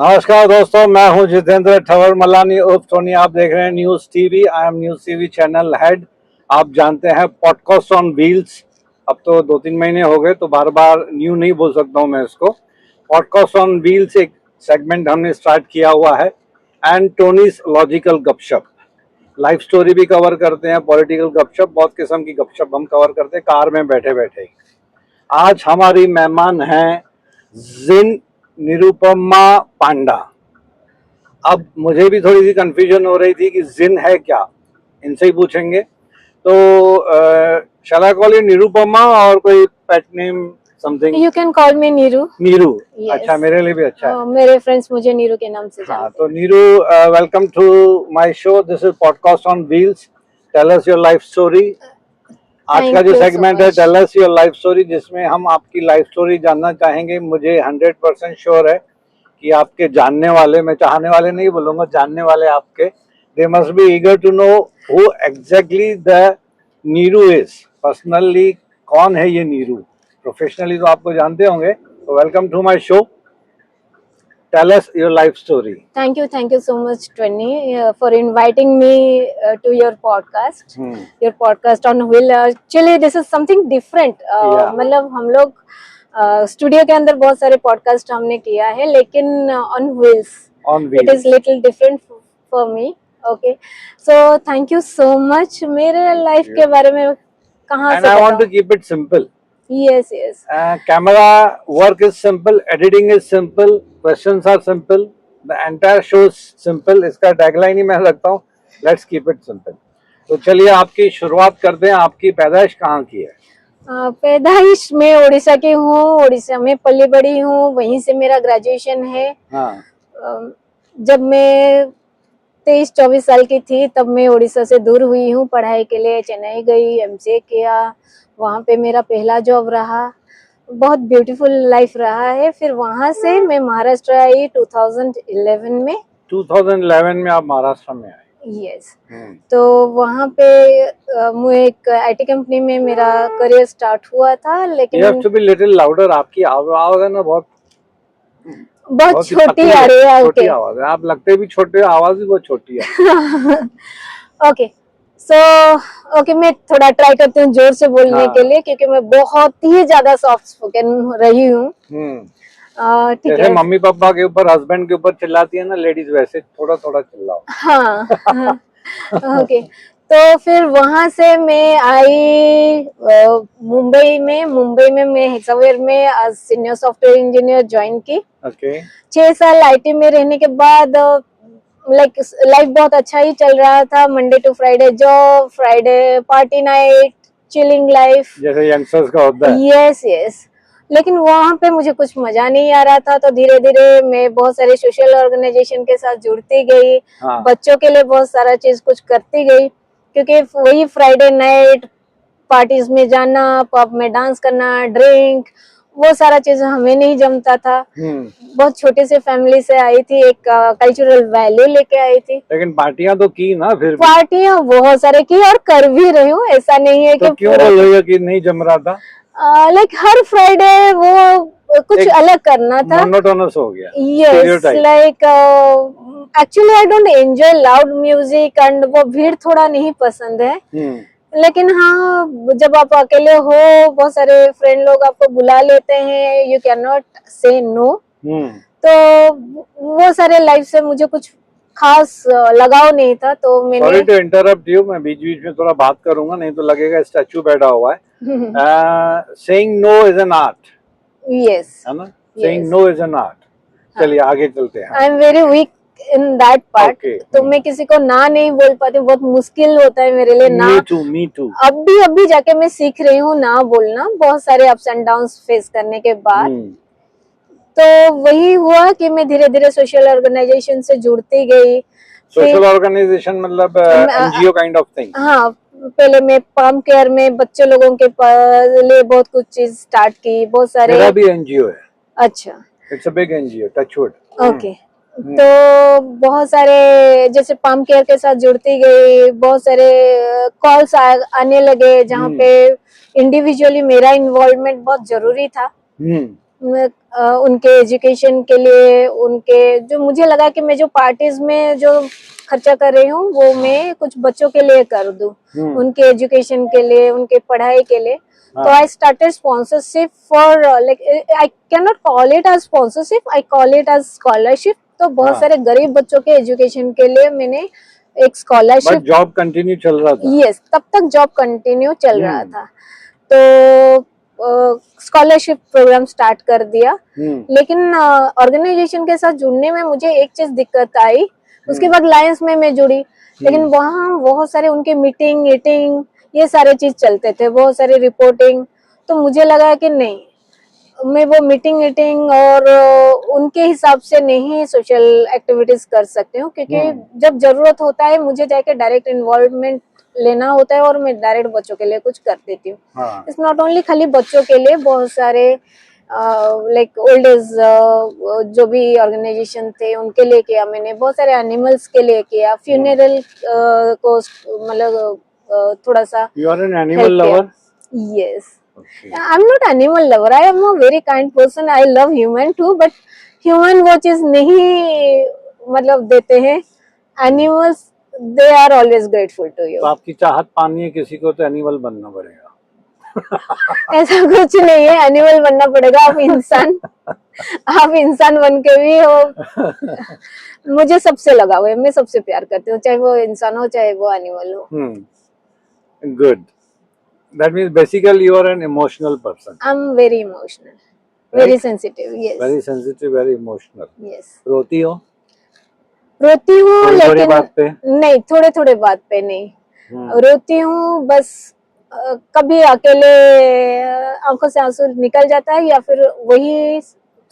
नमस्कार दोस्तों, मैं हूं जितेंद्र ठवर मलानी उर्फ टोनी। आप देख रहे हैं news TV. I am news TV channel head. आप जानते हैं पॉडकास्ट ऑन व्हील्स। अब तो 2-3 महीने हो गए तो बार बार न्यू नहीं बोल सकता हूं मैं इसको। पॉडकास्ट ऑन व्हील्स एक सेगमेंट हमने स्टार्ट किया हुआ है। एंड टोनीज लॉजिकल गपशप, लाइफ स्टोरी भी कवर करते हैं, पॉलिटिकल गपशप, बहुत किस्म की गपशप हम कवर करते हैं कार में बैठे बैठे। आज हमारी मेहमान हैं जिन निरुपमा पांडा। अब मुझे भी थोड़ी सी कंफ्यूजन हो रही थी कि जिन है क्या, इनसे ही पूछेंगे। तो शैल आई कॉल यू निरुपमा और कोई pet name something? You can call me Neeru. Neeru, Yes. अच्छा, मेरे लिए भी अच्छा है। मेरे फ्रेंड्स मुझे नीरू के नाम से हाँ, जानते तो Neeru, welcome to my show. This is podcast on wheels. Tell us your life story. आज का जो सेगमेंट है tell us your life story, जिसमें हम आपकी लाइफ स्टोरी जानना चाहेंगे। मुझे 100% श्योर है कि आपके जानने वाले, मैं चाहने वाले नहीं बोलूंगा, जानने वाले आपके, they must be eager to know who exactly the Neeru is. Personally कौन है ये नीरू, प्रोफेशनली तो आपको जानते होंगे। तो welcome to my show. Tell us your life story. Thank you so much, Twenty, for inviting me to your podcast. Your podcast on wheel. Actually, this is something different. Yeah. मतलब हम लोग studio के अंदर बहुत सारे podcast हमने किया है, लेकिन on wheels it is little different for me. Okay, so thank you so much. मेरे लाइफ के बारे में कहाँ से? I want to keep it simple. Yes. Camera work is simple, editing is simple, questions are simple, the entire show is simple. इसका tagline ही मैं रखता हूँ, let's keep it simple. तो चलिए आपकी शुरुआत करते हैं। आपकी पैदाइश कहाँ की है? पैदाइश मैं उड़ीसा की हूँ, उड़ीसा में पली बड़ी हूँ, वहीं से मेरा ग्रेजुएशन है। हाँ। जब मैं 23-24 साल की थी तब मैं उड़ीसा से दूर हुई हूँ, पढ़ाई के लिए चेन्नई गई, एमसीए किया, वहाँ पे मेरा पहला जॉब रहा, बहुत ब्यूटीफुल लाइफ रहा है। फिर वहाँ से मैं महाराष्ट्र आई 2011 में। 2011 में आप महाराष्ट्र में आए? यस। तो वहाँ पे मुझे एक आईटी कंपनी में मेरा करियर स्टार्ट हुआ था, लेकिन You have to be little louder। आपकी आवाज है ना बहुत छोटी आ रही है। छोटी आवाज है, आप लगते भी छोटे हो, आवाज भी बहुत छोटी है। ओके, ओके, मैं थोड़ा ट्राई करती हूँ जोर से बोलने के लिए, क्योंकि मैं बहुत ही ज्यादा सॉफ्ट स्पोकन रही हूँ। ठीक है। मम्मी पापा के ऊपर, हस्बैंड के ऊपर चिल्लाती है ना लेडीज, वैसे थोड़ा थोड़ा चिल्लाओ। हाँ। ओके, तो फिर वहां से मैं आई मुंबई में मैं हेक्सावेयर में आज सीनियर सॉफ्टवेयर इंजीनियर ज्वाइन की। 6 साल आईटी में रहने के बाद लाइफ बहुत अच्छा ही चल रहा था। Monday to Friday job, Friday party night, chilling life, जैसे यंगस्टर्स का होता है। यस। लेकिन वहाँ पे मुझे कुछ मजा नहीं आ रहा था, तो धीरे धीरे मैं बहुत सारे सोशल ऑर्गेनाइजेशन के साथ जुड़ती गई। हाँ। बच्चों के लिए बहुत सारा चीज कुछ करती गई, क्योंकि वही फ्राइडे नाइट पार्टीज में जाना, पब में डांस करना, ड्रिंक, वो सारा चीज हमें नहीं जमता था। बहुत छोटे से फैमिली से आई थी, एक कल्चरल वैल्यू लेके आई थी। लेकिन पार्टियां तो की ना? फिर पार्टियां बहुत सारे की और कर भी रही हूँ, ऐसा नहीं है। तो क्यों बोल रही हो कि नहीं जम रहा था? हर फ्राइडे वो कुछ अलग करना था। मोनोटोनस हो गया। Yes, actually I don't enjoy loud music and वो भीड़ थोड़ा नहीं पसंद है। लेकिन हाँ, जब आप अकेले हो, बहुत सारे फ्रेंड लोग आपको बुला लेते हैं, यू कैन नॉट से नो। तो वो सारे लाइफ से मुझे कुछ खास लगाव नहीं था, तो मैंने। सॉरी टू इंटरप्ट यू, मैं बीच बीच में थोड़ा बात करूंगा, नहीं तो लगेगा स्टैचू बैठा हुआ है। Saying no is an art. Yes, है ना? Saying no is an art. चलिए आगे चलते हैं। I am very weak in that part. तो मैं किसी को ना नहीं बोल पाती, बहुत मुश्किल होता है मेरे लिए ना। Me too. अभी जाके मैं सीख रही हूँ ना बोलना, बहुत सारे अप्स एंड डाउन्स फेस करने के बाद। तो वही हुआ कि मैं धीरे धीरे सोशल ऑर्गेनाइजेशन से जुड़ती गई। सोशल ऑर्गेनाइजेशन मतलब एनजीओ काइंड ऑफ थिंग? हाँ, पहले मैं पाम केयर में बच्चे लोगों के लिए बहुत कुछ चीज स्टार्ट की, बहुत सारे। मेरा भी एनजीओ है। अच्छा, it's a big NGO, touchwood. Okay, तो बहुत सारे, जैसे पाम केयर के साथ जुड़ती गई, बहुत सारे कॉल्स आने लगे, जहाँ पे इंडिविजुअली मेरा इन्वॉल्वमेंट बहुत जरूरी था। उनके एजुकेशन के लिए, उनके जो मुझे लगा कि मैं जो पार्टीज में जो खर्चा कर रही हूँ वो मैं कुछ बच्चों के लिए कर दूं, उनके एजुकेशन के लिए, उनके पढ़ाई के लिए। तो I started sponsorship for, like I can not call it as sponsorship, I call it as scholarship. तो बहुत सारे गरीब बच्चों के एजुकेशन के लिए मैंने एक स्कॉलरशिप। जॉब कंटिन्यू चल रहा था? यस, तब तक जॉब कंटिन्यू चल रहा था। तो स्कॉलरशिप प्रोग्राम स्टार्ट कर दिया। लेकिन ऑर्गेनाइजेशन के साथ जुड़ने में मुझे एक चीज दिक्कत आई। उसके बाद लायंस में मैं जुड़ी, लेकिन वहाँ बहुत सारे उनके मीटिंग ईटिंग ये सारे चीज चलते थे, बहुत सारे रिपोर्टिंग। तो मुझे लगा कि नहीं, मैं वो मीटिंग ईटिंग और उनके हिसाब से नहीं सोशल एक्टिविटीज कर सकती हूँ, क्योंकि जब जरूरत होता है मुझे जाके डायरेक्ट इन्वॉल्वमेंट लेना होता है और मैं डायरेक्ट बच्चों के लिए कुछ कर देती हूँ। इट्स नॉट ओनली खाली बच्चों के लिए, बहुत सारे लाइक ओल्ड एज जो भी ऑर्गेनाइजेशन थे उनके लिए किया मैंने, बहुत सारे एनिमल्स के लिए किया, फ्यूनरल को मतलब थोड़ा सा। You are an animal lover? Yes, I'm not animal lover. I am a very kind person. I love human too, but human वो चीज नहीं मतलब देते हैं। Animals they are always grateful to you. तो आपकी चाहत पानी है किसी को तो एनिमल बनना पड़ेगा। ऐसा कुछ नहीं है, एनिमल बनना पड़ेगा। आप इंसान बन के भी हो। मुझे सबसे लगाव है, मैं सबसे प्यार करती हूँ, चाहे वो इंसान हो चाहे वो एनिमल हो। Good. That means basically you are an emotional person. I'm very emotional, very sensitive. Yes. Very sensitive, very emotional. Yes. रोती हो? रोती हूँ लेकिन बात पे? नहीं, थोड़े थोड़े बात पे नहीं रोती हूँ। बस कभी अकेले आंखों से आंसू निकल जाता है, या फिर वही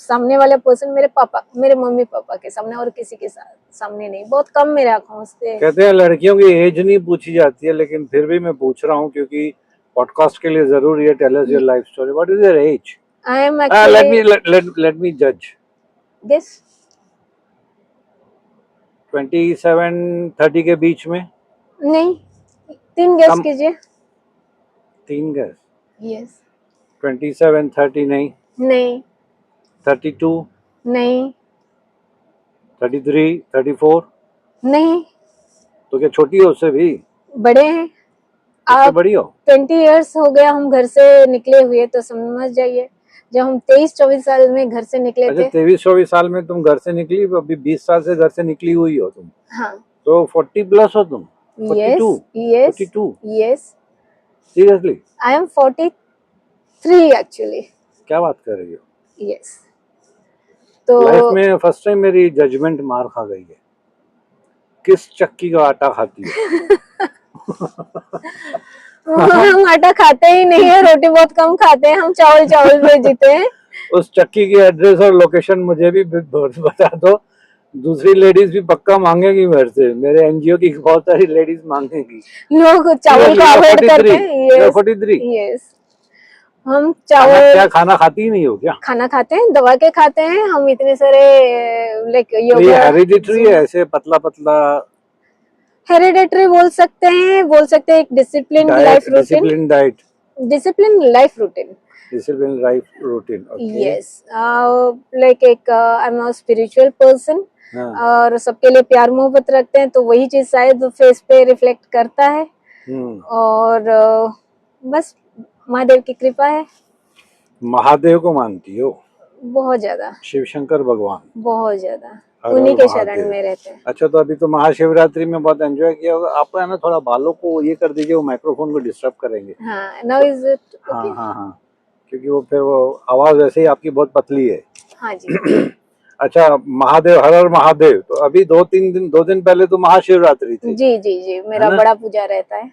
सामने वाले पर्सन, मेरे पापा, मेरे मम्मी पापा के सामने, और किसी के सामने नहीं। बहुत कम मेरे आंखों से। कहते हैं लड़कियों की एज नहीं पूछी जाती है, लेकिन फिर भी मैं पूछ रहा हूँ क्योंकि पॉडकास्ट के लिए जरूरी है। Tell us your life story. What is your age? I am actually let me जज। गेस 27-30 के बीच में? नहीं, 3 गेस कीजिए। 3 गेस? यस। 27-30 नहीं? नहीं। 32 नहीं। 33-34 नहीं। तो क्या छोटी हो उससे भी? बड़े हैं आप। बड़ी हो? 20 इयर्स हो गया हम घर से निकले हुए, तो समझ जाइए जब हम 23-24 साल में घर से निकले थे। 23-24 साल में तुम घर से निकली, अभी 20 साल से घर से निकली हुई हो तुम। हाँ। तो 40 प्लस हो तुम? 42? Yes. 42? Yes. Seriously? I am 43 actually. क्या बात कर रही हो? Yes. तो लाइफ में फर्स्ट टाइम मेरी जजमेंट मार खा गई है। किस चक्की का आटा खाती है? हम आटा खाते ही नहीं है, रोटी बहुत कम खाते हैं, हम चावल पे जीते हैं। उस चक्की की एड्रेस और लोकेशन मुझे भी बता दो। दूसरी लेडीज भी पक्का मांगेगी मेरे से, मेरे एनजीओ की बहुत सारी लेडीज मांगेगी। लोग चावल को अवॉइड करते हैं। 43? यस। हम चावल क्या खाना खाती ही नहीं हो क्या? खाना खाते हैं, दवा के खाते हैं हम इतने सारे, लाइक ये हेरिडिटरी है ऐसे पतला पतला? हेरिडिटरी बोल सकते हैं, एक discipline life routine. Discipline life routine. Yes, like एक I am a spiritual person, और सबके लिए प्यार मोहब्बत रखते हैं, तो वही चीज शायद फेस पे रिफ्लेक्ट करता है। और बस महादेव की कृपा है। महादेव को मानती हो? बहुत ज्यादा। शिव शंकर भगवान? बहुत ज्यादा, उन्हीं के शरण में रहते हैं। अच्छा, तो अभी तो महाशिवरात्रि में बहुत एंजॉय किया होगा। आप है ना थोड़ा बालों को ये कर दीजिए, वो माइक्रोफोन को डिस्टर्ब करेंगे। हाँ, नाउ इज इट ओके? हाँ, क्योंकि वो फिर वो आवाज वैसे ही आपकी बहुत पतली है। हाँ जी। अच्छा, महादेव, हर हर महादेव। तो अभी 2 दिन पहले तो महाशिवरात्रि थी। जी, मेरा बड़ा पूजा रहता है।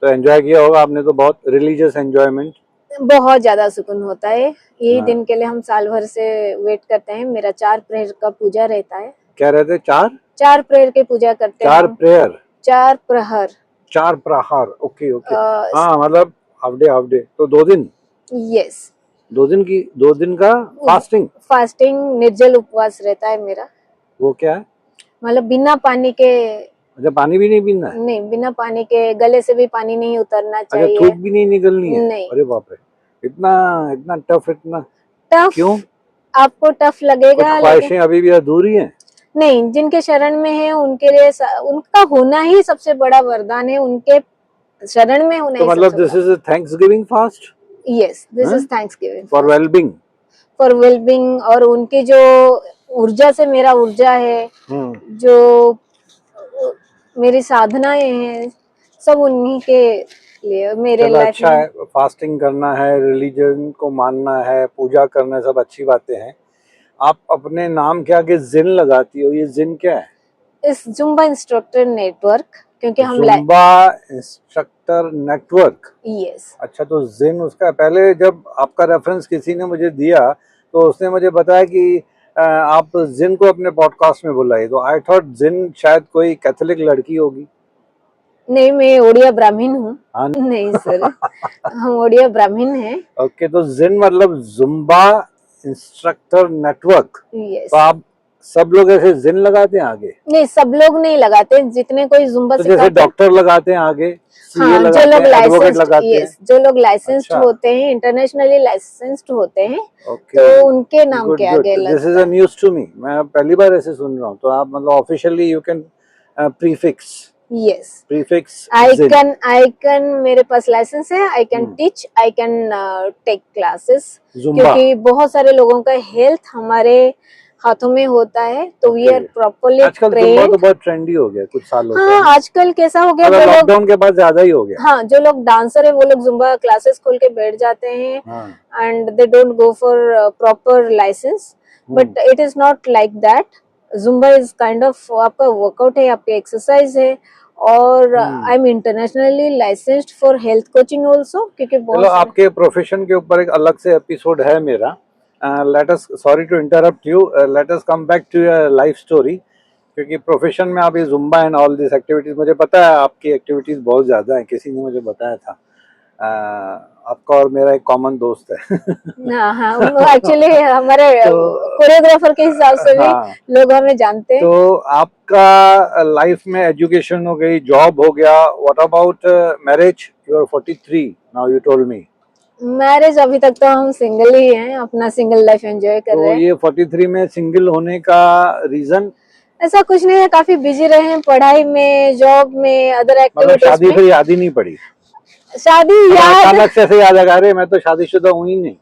तो एंजॉय किया होगा आपने तो, बहुत रिलीजियस एंजॉयमेंट। बहुत ज्यादा सुकून होता है। यही दिन के लिए हम साल भर से वेट करते हैं। मेरा 4 प्रेयर का पूजा रहता है। क्या रहते? 4 प्रेयर की पूजा करते हैं। 4 प्रेयर? 4 प्रहर। 4 प्रहर, ओके। हाँ, मतलब हाफ डे। तो 2 दिन? यस। 2 दिन का फास्टिंग निर्जल उपवास रहता है मेरा। वो क्या है? मतलब बिना पानी के। अच्छा, पानी भी नहीं पीना है? नहीं, बिना पानी के, गले से भी पानी नहीं उतरना चाहिए। अच्छा, थूक भी नहीं निकलनी है? नहीं। अरे बाप रे, इतना टफ। टफ क्यों? आपको टफ कुछ लगेगा, लेकिन ख्वाहिशें अभी भी अधूरी हैं। नहीं, जिनके शरण में है उनके लिए उनका होना ही सबसे बड़ा वरदान है, उनके शरण में होना तो ही मतलब सबसे दिस बड़ा। Is thanksgiving fast yes, this हाँ? Is thanksgiving for wellbeing. For wellbeing. और उनकी जो ऊर्जा से मेरा ऊर्जा है, जो मेरी साधनाएं हैं, सब उन्हीं के लिए मेरे चलो लाइफ अच्छा में। है, फास्टिंग करना है, रिलीजन को मानना है, पूजा करना है, सब अच्छी बातें हैं। आप अपने नाम के आगे जिन लगाती हो, ये जिन क्या है? इस जुम्बा इंस्ट्रक्टर नेटवर्क, क्योंकि हम जुम्बा इंस्ट्रक्टर नेटवर्क। यस, अच्छा, तो जिन उसका पहले जब आपका रेफरेंस किसी ने मुझे दिया तो उसने मुझे बताया कि आप जिन को अपने पॉडकास्ट में बुलाइए, तो आई थॉट जिन शायद कोई कैथोलिक लड़की होगी। नहीं, मैं ओडिया ब्राह्मण हूँ। हाँ नहीं सर, हम ओडिया ब्राह्मण हैं। ओके, तो जिन मतलब जुम्बा इंस्ट्रक्टर नेटवर्क। यस, तो आप सब लोग ऐसे जिन लगाते हैं आगे? नहीं सब लोग नहीं लगाते, जितने कोई जुम्बा तो जैसे सिखाते हैं। डॉक्टर लगाते हैं आगे, सीए हाँ, जो लगाते लोग हैं, एडवोकेट लाइसेंस्ड, लगाते हैं। यस, जो लोग लाइसेंस्ड अच्छा, होते हैं, इंटरनेशनली लाइसेंस्ड होते हैं, ओके, तो उनके नाम गुड के गुड। आगे दिस इज लगता अ है। न्यूज़ टू मी, मैं पहली बार ऐसे सुन रहा हूँ। तो आप मतलब officially you can prefix yes, prefix I जिन। कैन मेरे पास लाइसेंस है, I can teach, I can take classes, Zumba. क्योंकि बहुत सारे लोगों का हेल्थ हमारे हाथों में होता है, तो वी आर प्रॉपरली आजकल जुम्बा ट्रेन्ड। तो बहुत ट्रेंडी हो गया कुछ सालों से। हाँ, आजकल कैसा हो गया, जो लोग, लॉकडाउन के बाद ज्यादा ही हो गया। हाँ, जो लोग डांसर है वो लोग जुम्बा क्लासेस खोल के बैठ जाते हैं, हाँ। And they don't go for proper licence, but it is not like that. Zumba is kind of आपका वर्कआउट है, आपकी एक्सरसाइज है, और I am internationally licensed for health coaching also, क्योंकि चलो, बहुत सारे। आपके प्रोफेशन के ऊपर एक अलग से एपिसोड है मेरा। Let us, sorry to interrupt you, let us come back to your life story. क्योंकि प्रोफेशन में आप ये Zumba and all this activities, मुझे पता है आपकी एक्टिविटीज बहुत ज्यादा है, किसी ने मुझे बताया था। आपका और मेरा एक कॉमन दोस्त है। हाँ हाँ, एक्चुअली हमारे तो कोरियोग्राफर के हिसाब से भी हाँ, लोग हमें जानते हैं। तो आपका लाइफ में एजुकेशन हो गई, जॉब हो गया, what about marriage? You are 43 now, you told me. Marriage अभी तक तो हम सिंगल ही हैं, अपना सिंगल लाइफ एंजॉय कर तो रहे हैं। ये 43 में सिंगल होने का रीजन? ऐसा कुछ नहीं है, काफी बिजी रहे हैं पढ़ाई में, जॉब में, अदर मतलब एक्टिविटीज शादी में। फिर याद ही नहीं पड़ी? शादी याद, अचानक से ऐसे याद आ रहे, मैं तो शादीशुदा हूँ ही नहीं,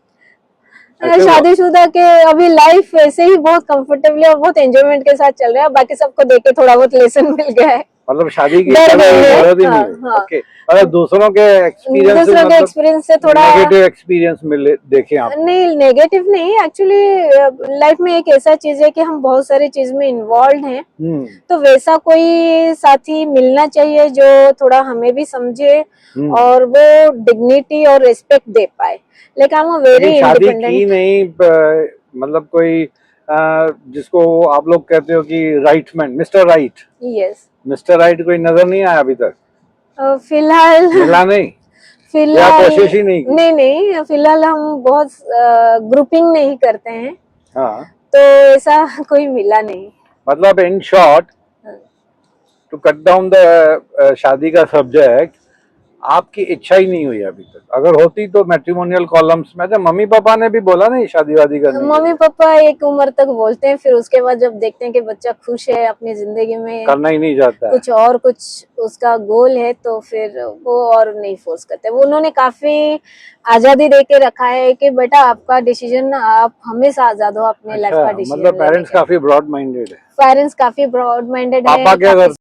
ऐसे हुआ? शादीशुदा के अभी लाइफ ऐसे ही बहुत कंफर्टेबली और बहुत एंजॉयमेंट के साथ चल रहा है, बाकी सबको देख के थोड़ा बहुत लेसन मिल गया है। मतलब शादी की डर गई है, जरूरत ही हाँ, नहीं है। हाँ। ओके, मतलब दूसरों के एक्सपीरियंस, दूसरों के मतलब एक्सपीरियंस से थोड़ा नेगेटिव एक्सपीरियंस मिले देखे आप? नहीं, नेगेटिव नहीं, एक्चुअली लाइफ में एक ऐसा चीज है कि हम बहुत सारी चीज में इन्वॉल्व हैं, तो वैसा कोई साथी मिलना चाहिए जो थोड़ा हमें भी समझे और वो डिग्निटी और रिस्पेक्ट दे पाए। लाइक आई एम वेरी शादी की इंडिपेंडेंट। नहीं, मतलब कोई जिसको आप लोग कहते हो कि right man, mister right, yes, mister right कोई नजर नहीं आया अभी तक? फिलहाल मिला नहीं या फिलहाल कोशिश ही नहीं की? नहीं, फिलहाल हम बहुत ग्रुपिंग नहीं करते हैं, हाँ, तो ऐसा कोई मिला नहीं। मतलब in short, to cut down the शादी का सब्जेक्ट, आपकी इच्छा ही नहीं हुई अभी तक। अगर होती तो मैट्रिमोनियल कॉलम्स में, मम्मी पापा ने भी बोला नहीं शादी वादी करने के मम्मी लिए? पापा एक उम्र तक बोलते हैं, फिर उसके बाद जब देखते हैं कि बच्चा खुश है अपनी जिंदगी में, करना ही नहीं चाहता है। कुछ उसका गोल है, तो फिर वो और नहीं फोर्स करते। वो उन्होंने काफी आजादी दे के रखा है कि बेटा आपका डिसीजन, आप हमेशा आजाद हो अपने लाइफ का अच्छा, डिसीजन मतलब लेने पेरेंट्स के। काफी ब्रॉड माइंडेड है। पेरेंट्स काफी ब्रॉड माइंडेड पापा क्या है। करते